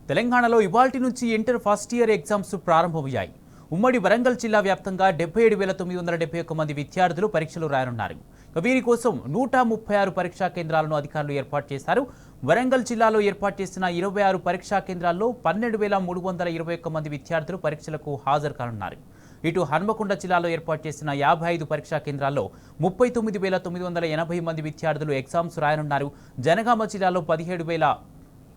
తెలంగాణలో ఇవాల్టి నుంచి ఇంటర్ ఫస్ట్ ఇయర్ ఎగ్జామ్స్ ప్రారంభమయ్యాయి. ఉమ్మడి వరంగల్ జిల్లా వ్యాప్తంగా 77,971 మంది విద్యార్థులు పరీక్షలు రాయనున్నారు. వీరి కోసం 136 పరీక్షా కేంద్రాలను అధికారులు ఏర్పాటు చేశారు. వరంగల్ జిల్లాలో ఏర్పాటు చేసిన 26 పరీక్షా కేంద్రాల్లో 12,321 మంది విద్యార్థులు పరీక్షలకు హాజరు కానున్నారు. ఇటు హన్మకొండ జిల్లాలో ఏర్పాటు చేసిన 55 పరీక్షా కేంద్రాల్లో 39,980 మంది విద్యార్థులు ఎగ్జామ్స్ రాయనున్నారు. జనగామ జిల్లాలో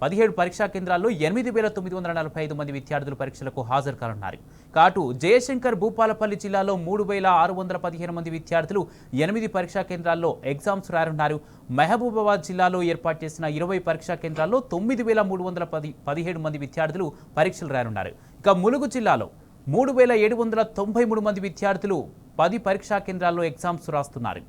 17 పరీక్షా కేంద్రాల్లో 8,945 మంది విద్యార్థులు పరీక్షలకు హాజరు కానున్నారు. కాటు జయశంకర్ భూపాలపల్లి జిల్లాలో 3,615 మంది విద్యార్థులు 8 పరీక్షా కేంద్రాల్లో ఎగ్జామ్స్ రాయనున్నారు. మహబూబాబాద్ జిల్లాలో ఏర్పాటు చేసిన 20 పరీక్షా కేంద్రాల్లో 9,317 మంది విద్యార్థులు పరీక్షలు రాయనున్నారు. ఇక ములుగు జిల్లాలో 3,793 మంది విద్యార్థులు 10 పరీక్షా కేంద్రాల్లో ఎగ్జామ్స్ రాస్తున్నారు.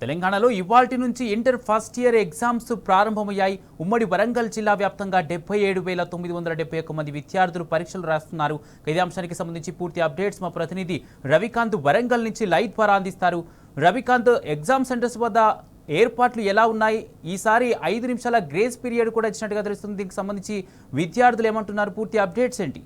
తెలంగాణలో ఇవాల్టి నుంచి ఇంటర్ ఫస్ట్ ఇయర్ ఎగ్జామ్స్ ప్రారంభమయ్యాయి. ఉమ్మడి వరంగల్ జిల్లా వ్యాప్తంగా 77,971 మంది విద్యార్థులు పరీక్షలు రాస్తున్నారు. ఇదే అంశానికి సంబంధించి పూర్తి అప్డేట్స్ మా ప్రతినిధి రవికాంత్ వరంగల్ నుంచి లైవ్ ద్వారా అందిస్తారు. రవికాంత్, ఎగ్జామ్ సెంటర్స్ వద్ద ఏర్పాట్లు ఎలా ఉన్నాయి? ఈసారి 5 నిమిషాల గ్రేస్ పీరియడ్ కూడా ఇచ్చినట్టుగా తెలుస్తుంది. దీనికి సంబంధించి విద్యార్థులు ఏమంటున్నారు? పూర్తి అప్డేట్స్ ఏంటి?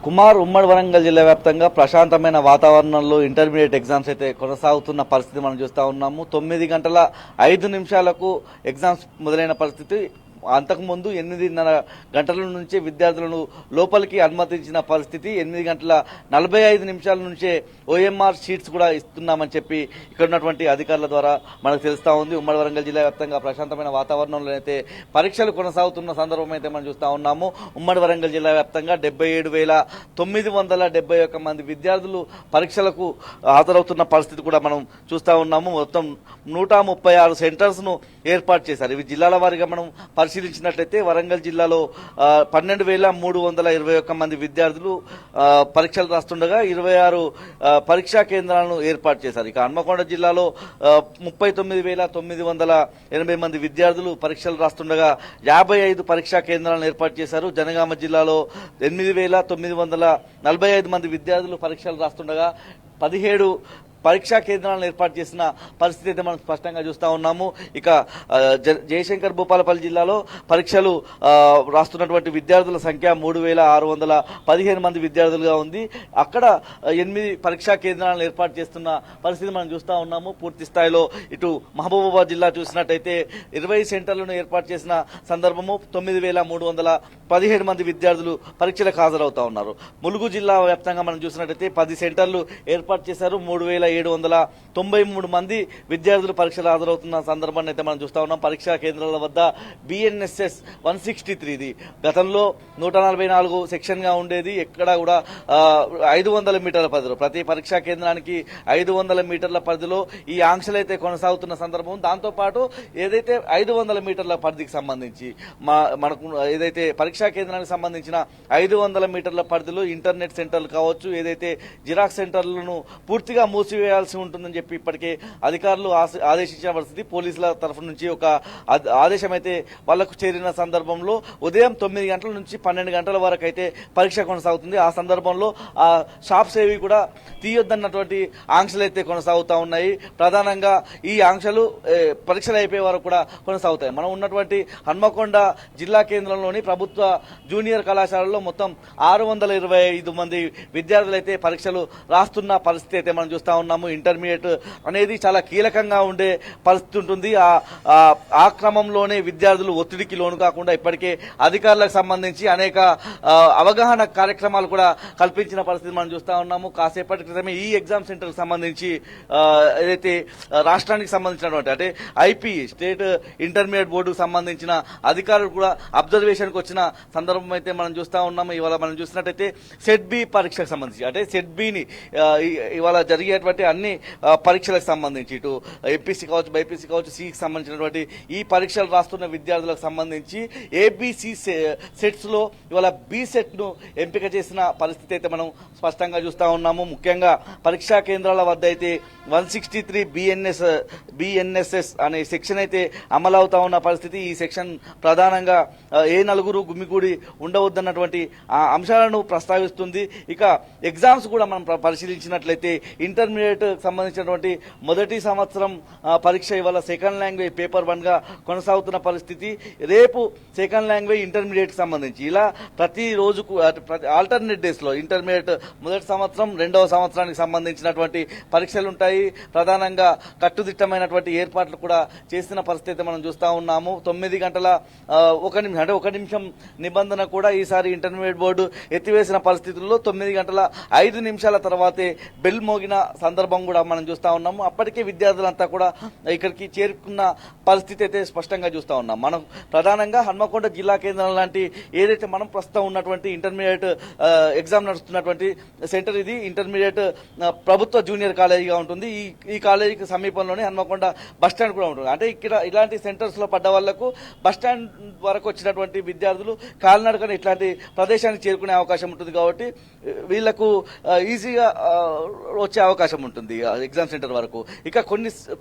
కుమార్, ఉమ్మడి వరంగల్ జిల్లా వ్యాప్తంగా ప్రశాంతమైన వాతావరణంలో ఇంటర్మీడియట్ ఎగ్జామ్స్ అయితే కొనసాగుతున్న పరిస్థితి మనం చూస్తూ ఉన్నాము. 9:05 ఎగ్జామ్స్ మొదలైన పరిస్థితి. అంతకుముందు 8:30 గంటల నుంచే విద్యార్థులను లోపలికి అనుమతించిన పరిస్థితి. 8:45 నుంచే ఓఎంఆర్ షీట్స్ కూడా ఇస్తున్నామని చెప్పి ఇక్కడ ఉన్నటువంటి అధికారుల ద్వారా మనకు తెలుస్తూ ఉంది. ఉమ్మడి వరంగల్ జిల్లా వ్యాప్తంగా ప్రశాంతమైన వాతావరణంలో అయితే పరీక్షలు కొనసాగుతున్న సందర్భం అయితే మనం చూస్తూ ఉన్నాము. ఉమ్మడి వరంగల్ జిల్లా వ్యాప్తంగా 77,971 మంది విద్యార్థులు పరీక్షలకు హాజరవుతున్న పరిస్థితి కూడా మనం చూస్తూ ఉన్నాము. మొత్తం 136 సెంటర్స్ ను ఏర్పాటు చేశారు. ఇవి జిల్లాల వారీగా మనం పరిశీలించినట్లయితే వరంగల్ జిల్లాలో 12,321 మంది విద్యార్థులు పరీక్షలు రాస్తుండగా 26 పరీక్షా కేంద్రాలను ఏర్పాటు చేశారు. ఇక హన్మకొండ జిల్లాలో 39,980 మంది విద్యార్థులు పరీక్షలు రాస్తుండగా 55 పరీక్షా కేంద్రాలను ఏర్పాటు చేశారు. జనగామ జిల్లాలో 8,945 మంది విద్యార్థులు పరీక్షలు రాస్తుండగా 17 పరీక్షా కేంద్రాలను ఏర్పాటు చేసిన పరిస్థితి అయితే మనం స్పష్టంగా చూస్తూ ఉన్నాము. ఇక జయశంకర్ భూపాలపల్లి జిల్లాలో పరీక్షలు రాస్తున్నటువంటి విద్యార్థుల సంఖ్య 3,615 మంది విద్యార్థులుగా ఉంది. అక్కడ 8 పరీక్షా కేంద్రాలను ఏర్పాటు చేస్తున్న పరిస్థితి మనం చూస్తూ ఉన్నాము. పూర్తి స్థాయిలో ఇటు మహబూబాబాద్ జిల్లా చూసినట్టయితే 20 సెంటర్లను ఏర్పాటు చేసిన సందర్భము. 9,317 మంది విద్యార్థులు పరీక్షలకు హాజరవుతా ఉన్నారు. ములుగు జిల్లా వ్యాప్తంగా మనం చూసినట్టయితే 10 సెంటర్లు ఏర్పాటు చేశారు. 3,793 మంది విద్యార్థులు పరీక్షలు హాజరవుతున్న సందర్భాన్ని అయితే మనం చూస్తా ఉన్నాం. పరీక్షా కేంద్రాల వద్ద BNSS 163 గతంలో 144 సెక్షన్ గా ఉండేది. ఎక్కడ కూడా 500 మీటర్ల పరిధిలో ప్రతి పరీక్షా కేంద్రానికి 500 మీటర్ల పరిధిలో ఈ ఆంక్షలు అయితే కొనసాగుతున్న సందర్భం. దాంతోపాటు ఏదైతే 500 మీటర్ల పరిధికి సంబంధించి మనకు ఏదైతే పరీక్షా కేంద్రానికి సంబంధించిన 500 మీటర్ల పరిధిలో ఇంటర్నెట్ సెంటర్లు కావచ్చు, ఏదైతే జిరాక్స్ సెంటర్లను పూర్తిగా మూసివేయాల్సి ఉంటుందని చెప్పి ఇప్పటికే అధికారులు ఆదేశించిన పరిస్థితి. పోలీసుల తరఫు నుంచి ఒక ఆదేశం అయితే వాళ్లకు చేరిన సందర్భంలో ఉదయం 9 గంటల నుంచి 12 గంటల వరకు అయితే పరీక్ష కొనసాగుతుంది. ఆ సందర్భంలో ఆ షాప్స్ ఏవి కూడా తీయొద్దన్నటువంటి ఆంక్షలు అయితే కొనసాగుతూ ఉన్నాయి. ప్రధానంగా ఈ ఆంక్షలు పరీక్షలు అయిపోయే వరకు కూడా కొనసాగుతాయి. మనం ఉన్నటువంటి హన్మకొండ జిల్లా కేంద్రంలోని ప్రభుత్వ జూనియర్ కళాశాలలో మొత్తం 625 మంది విద్యార్థులు అయితే పరీక్షలు రాస్తున్న పరిస్థితి అయితే మనం చూస్తా ఉన్నాము. ఇంటర్మీడియట్ అనేది చాలా కీలకంగా ఉండే పరిస్థితి ఉంటుంది. ఆ క్రమంలోనే విద్యార్థులు ఒత్తిడికి లోను కాకుండా ఇప్పటికే అధికారులకు సంబంధించి అనేక అవగాహన కార్యక్రమాలు కూడా కల్పించిన పరిస్థితి మనం చూస్తా ఉన్నాము. కాసేపటి క్రితమే ఈ ఎగ్జామ్ సెంటర్ కి సంబంధించి ఏదైతే రాష్ట్రానికి సంబంధించినటువంటి అంటే ఐపీ స్టేట్ ఇంటర్మీడియట్ బోర్డుకు సంబంధించిన అధికారులు కూడా అబ్జర్వేషన్ కు వచ్చిన సందర్భం అయితే మనం చూస్తా ఉన్నాము. ఇవాళ మనం చూసినట్టయితే సెట్ బి పరీక్షకు సంబంధించి అంటే సెట్ బిని ఇవాళ జరిగేటువంటి అన్ని పరీక్షలకు సంబంధించి ఇటు ఎంపీసీ కావచ్చు, బైపీసీ కావచ్చు, సికి సంబంధించినటువంటి ఈ పరీక్షలు రాస్తున్న విద్యార్థులకు సంబంధించి ఏబీసీ సెట్స్ లో ఇవాళ బి సెట్ ను ఎంపిక చేసిన పరిస్థితి అయితే మనం స్పష్టంగా చూస్తా ఉన్నాము. ముఖ్యంగా పరీక్షా కేంద్రాల వద్ద అయితే 163 బిఎన్ఎస్ఎస్ అనే సెక్షన్ అయితే అమలవుతా ఉన్న పరిస్థితి. ఈ సెక్షన్ ప్రధానంగా ఏ నలుగురు గుమిగూడి ఉండవద్దన్నటువంటి అంశాలను ప్రస్తావిస్తుంది. ఇక ఎగ్జామ్స్ కూడా మనం పరిశీలించినట్లయితే ఇంటర్మీడియట్ సంబంధించినటువంటి మొదటి సంవత్సరం పరీక్ష ఇవాళ సెకండ్ లాంగ్వేజ్ పేపర్ 1 గా కొనసాగుతున్న పరిస్థితి. రేపు సెకండ్ లాంగ్వేజ్ ఇంటర్మీడియట్ సంబంధించి ఇలా ప్రతి రోజుకు ఆల్టర్నేట్ డేస్ లో ఇంటర్మీడియట్ మొదటి సంవత్సరం, రెండవ సంవత్సరానికి సంబంధించినటువంటి పరీక్షలు ఉంటాయి. ప్రధానంగా కట్టుదిట్టమైనటువంటి ఏర్పాట్లు కూడా చేసిన పరిస్థితి మనం చూస్తా ఉన్నాము. 9 గంటల 1 నిమిషం నిబంధన కూడా ఈసారి ఇంటర్మీడియట్ బోర్డు ఎత్తివేసిన పరిస్థితుల్లో 9 గంటల 5 నిమిషాల తర్వాతే బెల్ మోగిన సందర్భం కూడా మనం చూస్తా ఉన్నాము. అప్పటికే విద్యార్థులంతా కూడా ఇక్కడికి చేరుకున్న పరిస్థితి అయితే స్పష్టంగా చూస్తా ఉన్నాం. మనం ప్రధానంగా హన్మకొండ జిల్లా కేంద్రం లాంటి ఏదైతే మనం ప్రస్తుతం ఉన్నటువంటి ఇంటర్మీడియట్ ఎగ్జామ్ నడుస్తున్నటువంటి సెంటర్ ఇది ఇంటర్మీడియట్ ప్రభుత్వ జూనియర్ కాలేజీగా ఉంటుంది. ఈ కాలేజీకి సమీపంలోనే హన్మకొండ బస్టాండ్ కూడా ఉంటుంది. అంటే ఇక్కడ ఇలాంటి సెంటర్స్ లో పడ్డ వాళ్లకు బస్టాండ్ వరకు వచ్చినటువంటి విద్యార్థులు కాలినడకన ఇట్లాంటి ప్రదేశానికి చేరుకునే అవకాశం ఉంటుంది. కాబట్టి వీళ్లకు ఈజీగా వచ్చే అవకాశం ఉంటుంది ఎగ్జామ్ సెంటర్ వరకు. ఇక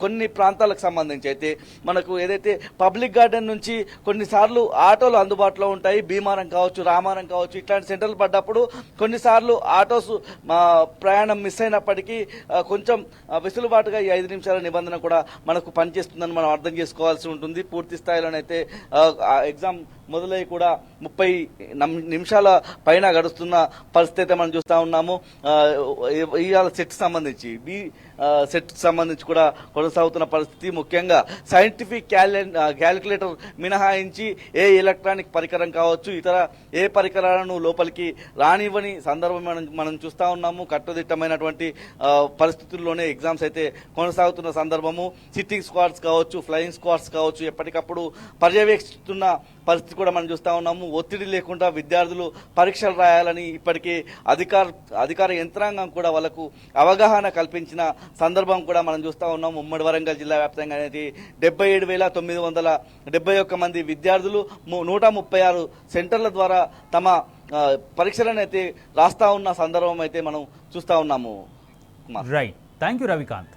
కొన్ని ప్రాంతాలకు సంబంధించి అయితే మనకు ఏదైతే పబ్లిక్ గార్డెన్ నుంచి కొన్నిసార్లు ఆటోలు అందుబాటులో ఉంటాయి. భీమారం కావచ్చు, రామారం కావచ్చు, ఇట్లాంటి సెంటర్లు పడ్డప్పుడు కొన్నిసార్లు ఆటోస్ ప్రయాణం మిస్ అయినప్పటికీ కొంచెం వెసులుబాటుగా ఈ 5 నిమిషాల నిబంధన కూడా మనకు పనిచేస్తుందని మనం అర్థం చేసుకోవాల్సి ఉంటుంది. పూర్తి స్థాయిలోనైతే ఎగ్జామ్ మొదలై కూడా 30 నిమిషాల పైన గడుస్తున్న పరిస్థితి మనం చూస్తా ఉన్నాము. ఇవాళ సెట్ సంబంధించి సెట్ సంబంధించి కూడా కొనసాగుతున్న పరిస్థితి. ముఖ్యంగా సైంటిఫిక్ క్యాలిక్యులేటర్ మినహాయించి ఏ ఎలక్ట్రానిక్ పరికరం కావచ్చు, ఇతర ఏ పరికరాలను లోపలికి రానివ్వని సందర్భం మనం చూస్తా ఉన్నాము. కట్టుదిట్టమైనటువంటి పరిస్థితుల్లోనే ఎగ్జామ్స్ అయితే కొనసాగుతున్న సందర్భము. సిట్టింగ్ స్క్వాడ్స్ కావచ్చు, ఫ్లయింగ్ స్క్వాడ్స్ కావచ్చు, ఎప్పటికప్పుడు పర్యవేక్షిస్తున్న పరిస్థితి కూడా మనం చూస్తా ఉన్నాము. ఒత్తిడి లేకుండా విద్యార్థులు పరీక్షలు రాయాలని ఇప్పటికే అధికార యంత్రాంగం కూడా వాళ్ళకు అవగాహన కల్పించిన సందర్భం కూడా మనం చూస్తా ఉన్నాము. ఉమ్మడి వరంగల్ జిల్లా వ్యాప్తంగా అనేది 77,971 మంది విద్యార్థులు 136 సెంటర్ల ద్వారా తమ పరీక్షలను అయితే రాస్తా ఉన్న సందర్భం అయితే మనం చూస్తా ఉన్నాము. Right, thank you Ravikanth.